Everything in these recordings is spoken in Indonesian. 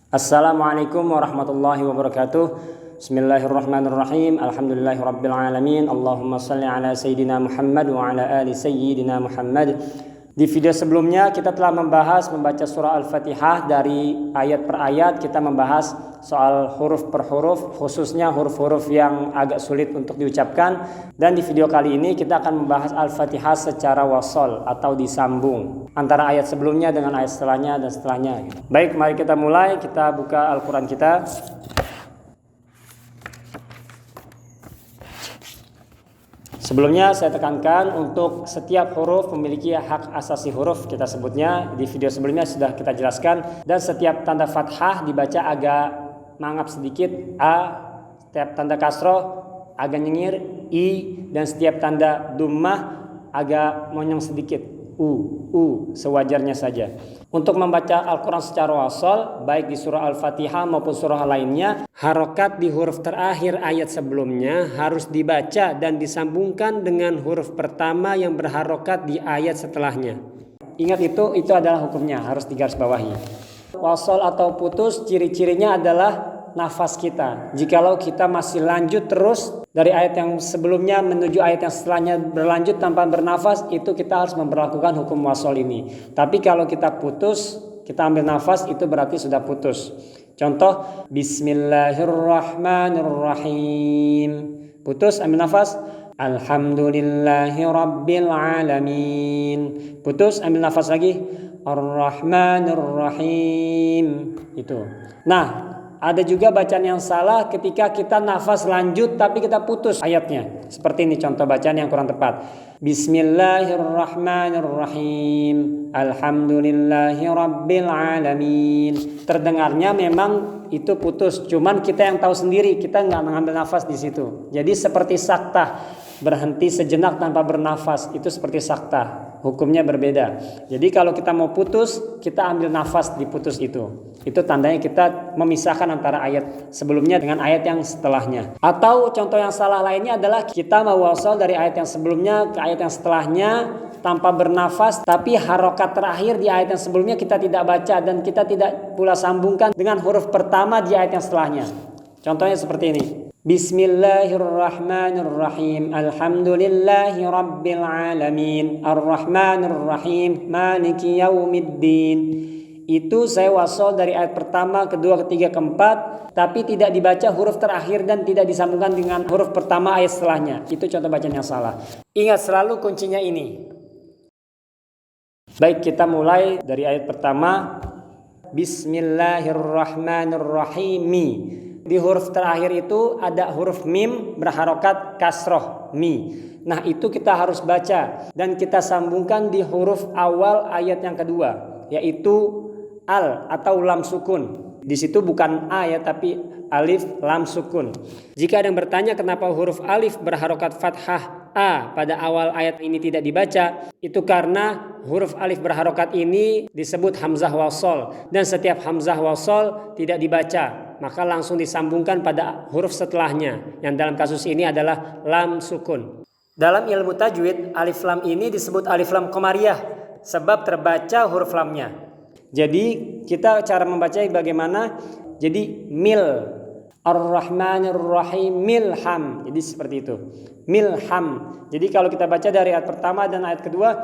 Assalamualaikum warahmatullahi wabarakatuh. Bismillahirrahmanirrahim. Alhamdulillahirabbil alamin. Allahumma shalli ala sayyidina Muhammad wa ala ali sayyidina Muhammad. Di video sebelumnya kita telah membaca surah Al-Fatihah dari ayat per ayat. Kita membahas soal huruf per huruf, khususnya huruf-huruf yang agak sulit untuk diucapkan. Dan di video kali ini kita akan membahas Al-Fatihah secara wasol atau disambung antara ayat sebelumnya dengan ayat setelahnya dan setelahnya. Baik, mari kita mulai. Kita buka Al-Quran kita. Sebelumnya saya tekankan untuk setiap huruf memiliki hak asasi huruf, kita sebutnya. Di video sebelumnya sudah kita jelaskan. Dan setiap tanda fathah dibaca agak mangap sedikit, A. Setiap tanda kasroh agak nyengir, I. Dan setiap tanda dummah agak monyong sedikit, U. Sewajarnya saja. Untuk membaca Al-Quran secara wasol, baik di surah Al-Fatihah maupun surah lainnya, harokat di huruf terakhir ayat sebelumnya harus dibaca dan disambungkan dengan huruf pertama yang berharokat di ayat setelahnya. Ingat itu adalah hukumnya, harus digarisbawahi. Wasol atau putus, ciri-cirinya adalah nafas kita. Jikalau kita masih lanjut terus dari ayat yang sebelumnya menuju ayat yang setelahnya berlanjut tanpa bernafas, itu kita harus memperlakukan hukum wasol ini. Tapi kalau kita putus, kita ambil nafas, itu berarti sudah putus. Contoh, Bismillahirrahmanirrahim. Putus, ambil nafas. Alhamdulillahirabbil alamin. Putus, ambil nafas lagi. Ar-Rahmanirrahim. Itu. Nah, ada juga bacaan yang salah ketika kita nafas lanjut tapi kita putus ayatnya. Seperti ini contoh bacaan yang kurang tepat. Bismillahirrahmanirrahim. Alhamdulillahirabbil alamin. Terdengarnya memang itu putus, cuman kita yang tahu sendiri, kita nggak mengambil nafas di situ. Jadi seperti saktah, berhenti sejenak tanpa bernafas, itu seperti saktah. Hukumnya berbeda. Jadi kalau kita mau putus, kita ambil nafas di putus itu. Itu tandanya kita memisahkan antara ayat sebelumnya dengan ayat yang setelahnya. Atau contoh yang salah lainnya adalah kita mau wasol dari ayat yang sebelumnya ke ayat yang setelahnya tanpa bernafas, tapi harokat terakhir di ayat yang sebelumnya kita tidak baca dan kita tidak pula sambungkan dengan huruf pertama di ayat yang setelahnya. Contohnya seperti ini. Bismillahirrahmanirrahim. Alhamdulillahirabbil alamin. Ar-Rahmanirrahim. Maliki yaumiddin. Itu saya wasol dari ayat pertama, kedua, ketiga, keempat, tapi tidak dibaca huruf terakhir dan tidak disambungkan dengan huruf pertama ayat setelahnya. Itu contoh bacaan yang salah. Ingat selalu kuncinya ini. Baik, kita mulai dari ayat pertama. Bismillahirrahmanirrahim. Di huruf terakhir itu ada huruf mim berharokat kasroh, mi. Nah, itu kita harus baca dan kita sambungkan di huruf awal ayat yang kedua, yaitu al atau lam sukun. Di situ bukan a ya, tapi alif lam sukun. Jika ada yang bertanya kenapa huruf alif berharokat fathah a pada awal ayat ini tidak dibaca, itu karena huruf alif berharokat ini disebut hamzah wasol, dan setiap hamzah wasol tidak dibaca, maka langsung disambungkan pada huruf setelahnya, yang dalam kasus ini adalah lam sukun. Dalam ilmu tajwid, alif lam ini disebut alif lam qamariyah sebab terbaca huruf lamnya. Jadi kita cara membaca bagaimana? Jadi mil, Ar-Rahmanir-Rahim, milham. Jadi seperti itu. Milham. Jadi kalau kita baca dari ayat pertama dan ayat kedua,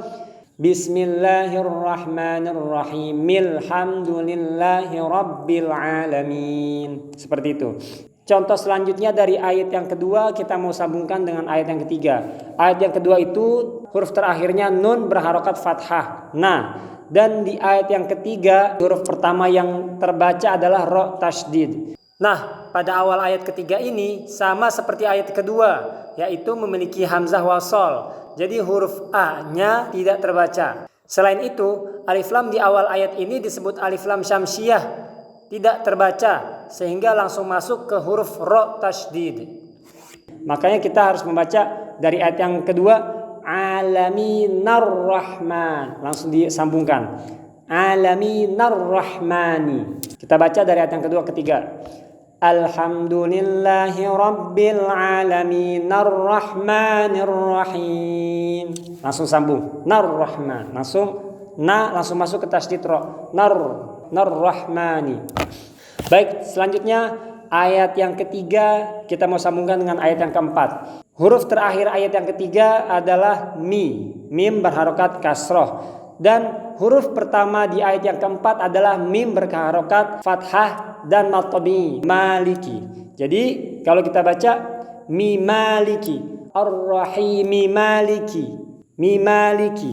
Bismillahirrahmanirrahim. Milhamdulillahi rabbil alamin. Seperti itu. Contoh selanjutnya dari ayat yang kedua kita mau sambungkan dengan ayat yang ketiga. Ayat yang kedua itu huruf terakhirnya nun berharokat fathah. Nah, dan di ayat yang ketiga huruf pertama yang terbaca adalah ro tasydid. Nah, pada awal ayat ketiga ini sama seperti ayat kedua, yaitu memiliki hamzah wasol. Jadi huruf A-nya tidak terbaca. Selain itu, alif lam di awal ayat ini disebut alif lam syamsiyah, tidak terbaca, sehingga langsung masuk ke huruf ro tasydid. Makanya kita harus membaca dari ayat yang kedua, Alaminarrahman. Langsung disambungkan. Alaminarrahmani. Kita baca dari ayat yang kedua, ketiga. Alhamdulillahi rabbil alamin arrahmanirrahim. Langsung sambung. Narrahman. Langsung masuk ke tasydid ro. Narrahmani. Baik, selanjutnya ayat yang ketiga kita mau sambungkan dengan ayat yang keempat. Huruf terakhir ayat yang ketiga adalah mim berharokat kasroh. Dan huruf pertama di ayat yang keempat adalah mim berharokat fathah dan matobi maliki. Jadi kalau kita baca mi maliki, ar-rahimi maliki, mi maliki.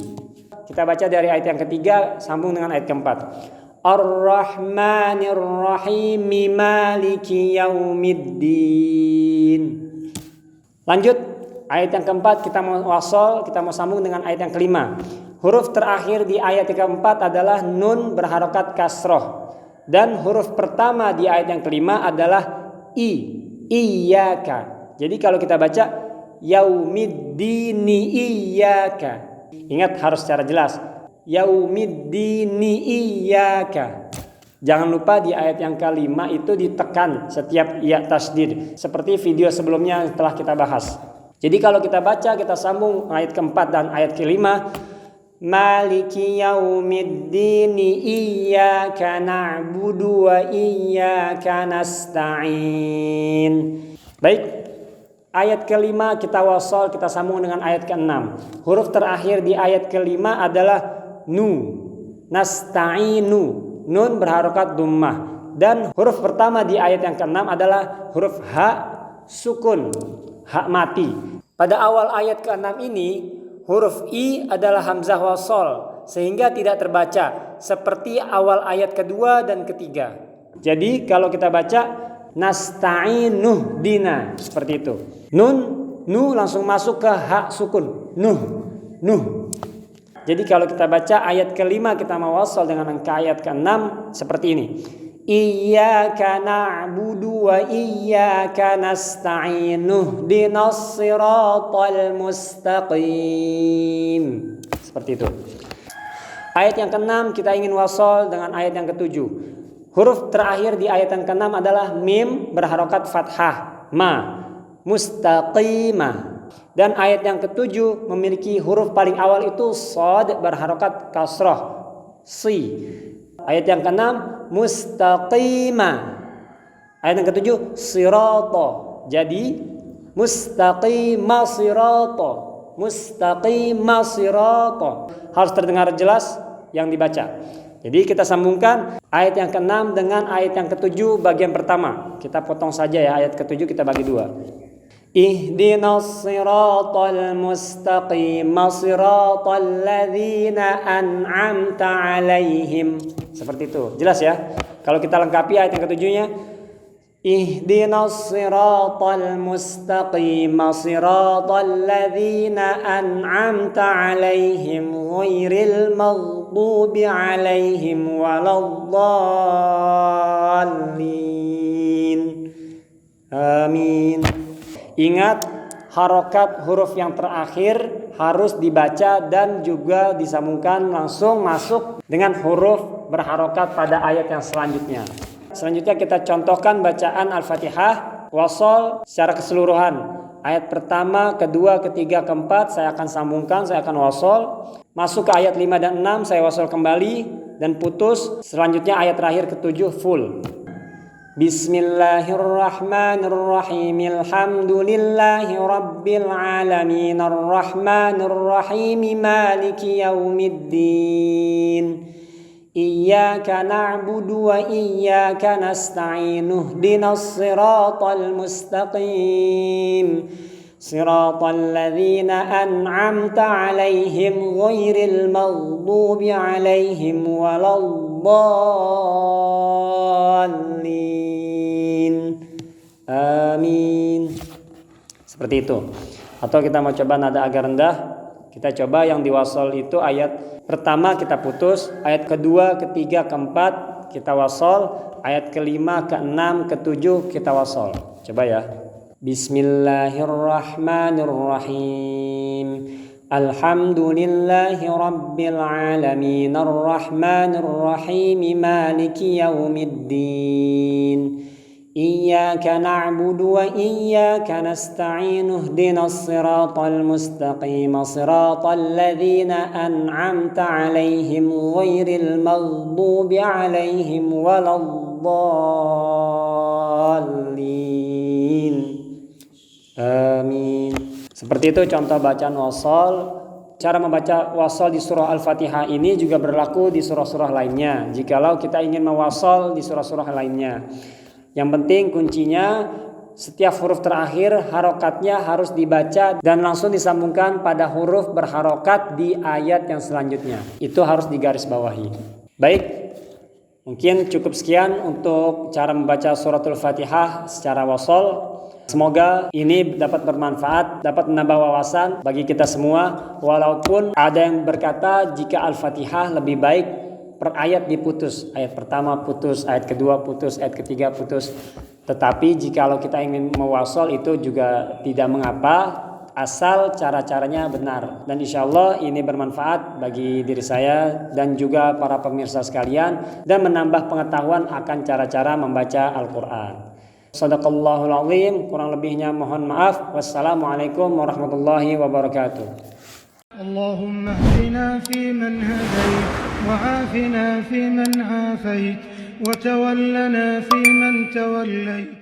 Kita baca dari ayat yang ketiga sambung dengan ayat keempat. Ar-Rahmanir Rahim Maliki Yaumiddin. Lanjut ayat yang keempat kita mau wasol, kita mau sambung dengan ayat yang kelima. Huruf terakhir di ayat yang keempat adalah nun berharokat kasroh. Dan huruf pertama di ayat yang kelima adalah iyyaka. Jadi kalau kita baca yaumiddini iyyaka. Ingat harus secara jelas. Yaumiddini iyyaka. Jangan lupa di ayat yang kelima itu ditekan setiap ya tasdid seperti video sebelumnya yang telah kita bahas. Jadi kalau kita baca, kita sambung ayat keempat dan ayat kelima. Maliki yaumiddini iyyaka na'budu wa iyyaka nasta'in. Baik, ayat kelima kita wasol, kita sambung dengan ayat keenam. Huruf terakhir di ayat kelima adalah nasta'inu, nun berharokat dummah. Dan huruf pertama di ayat yang keenam adalah huruf ha sukun, hak mati. Pada awal ayat keenam ini huruf i adalah hamzah wasol sehingga tidak terbaca seperti awal ayat kedua dan ketiga. Jadi kalau kita baca nasta'inu dina seperti itu. Nu langsung masuk ke hak sukun. Nuh. Jadi kalau kita baca ayat kelima kita mau wasal dengan angka ayat ke-6 seperti ini. Iyyaka na'budu wa iyyaka nasta'in ihdinas siratal mustaqim. Seperti itu. Ayat yang ke-6 kita ingin wasal dengan ayat yang ke-7. Huruf terakhir di ayat yang ke-6 adalah mim berharokat fathah mustaqimah. Dan ayat yang ke-7 memiliki huruf paling awal itu shad berharokat kasroh si. Ayat yang ke-6 mustaqimah. Ayat yang ke-7 sirata. Jadi mustaqimah sirata. Harus terdengar jelas yang dibaca. Jadi kita sambungkan ayat yang ke-6 dengan ayat yang ke-7 bagian pertama. Kita potong saja ya, ayat ke-7 kita bagi dua. Ihdinas siratal mustaqim siratal ladzina an'amta alaihim. Seperti itu. Jelas ya? Kalau kita lengkapi ayat yang ke-7-nya, ihdinas siratal mustaqim siratal ladzina an'amta alaihim ghairil maghdubi alaihim waladdallin. Amin. Ingat, harokat huruf yang terakhir harus dibaca dan juga disambungkan langsung masuk dengan huruf berharokat pada ayat yang selanjutnya. Selanjutnya kita contohkan bacaan Al-Fatihah wasol secara keseluruhan. Ayat pertama, kedua, ketiga, keempat saya akan sambungkan, saya akan wasol. Masuk ke ayat 5 dan 6 saya wasol kembali dan putus. Selanjutnya ayat terakhir ke-7 full. Bismillahirrahmanirrahim. Alhamdulillahi rabbil alamin. Arrahmanirrahim. Maliki yaumiddin. Iyyaka na'budu wa iyyaka nasta'in. Ihdinas siratal mustaqim. Siratal ladzina an'amta 'alaihim ghairil maghdubi 'alaihim waladdallin. Amin. Seperti itu. Atau kita mau coba nada agak rendah. Kita coba yang diwasol itu ayat pertama kita putus, ayat kedua, ketiga, keempat kita wasol, ayat kelima, keenam, ketujuh kita wasol. Coba ya. Bismillahirrahmanirrahim. Alhamdulillahi rabbil alamin. Arrahmanirrahim. Maliki yaumiddin. Iyyaka na'budu wa iyyaka nasta'in. Ihdinas siratal mustaqim. Siratal ladzina an'amta 'alaihim ghairil maghdubi 'alaihim waladdallin. Seperti itu contoh bacaan wasol. Cara membaca wasol di surah Al-Fatihah ini juga berlaku di surah-surah lainnya, jikalau kita ingin mewasol di surah-surah lainnya. Yang penting kuncinya setiap huruf terakhir harokatnya harus dibaca dan langsung disambungkan pada huruf berharokat di ayat yang selanjutnya. Itu harus digarisbawahi. Baik, mungkin cukup sekian untuk cara membaca suratul Fatihah secara wasol. Semoga ini dapat bermanfaat, dapat menambah wawasan bagi kita semua. Walaupun ada yang berkata jika Al-Fatihah lebih baik per ayat diputus. Ayat pertama putus, ayat kedua putus, ayat ketiga putus. Tetapi jikalau kita ingin mewasol itu juga tidak mengapa, asal cara-caranya benar. Dan insya Allah ini bermanfaat bagi diri saya dan juga para pemirsa sekalian, dan menambah pengetahuan akan cara-cara membaca Al-Quran. Shadaqallahul azim, kurang lebihnya mohon maaf. Wassalamualaikum warahmatullahi wabarakatuh. Allahumma hdina fi man hadait, wa afina fi man afait, wa tawallana fi man tawallait.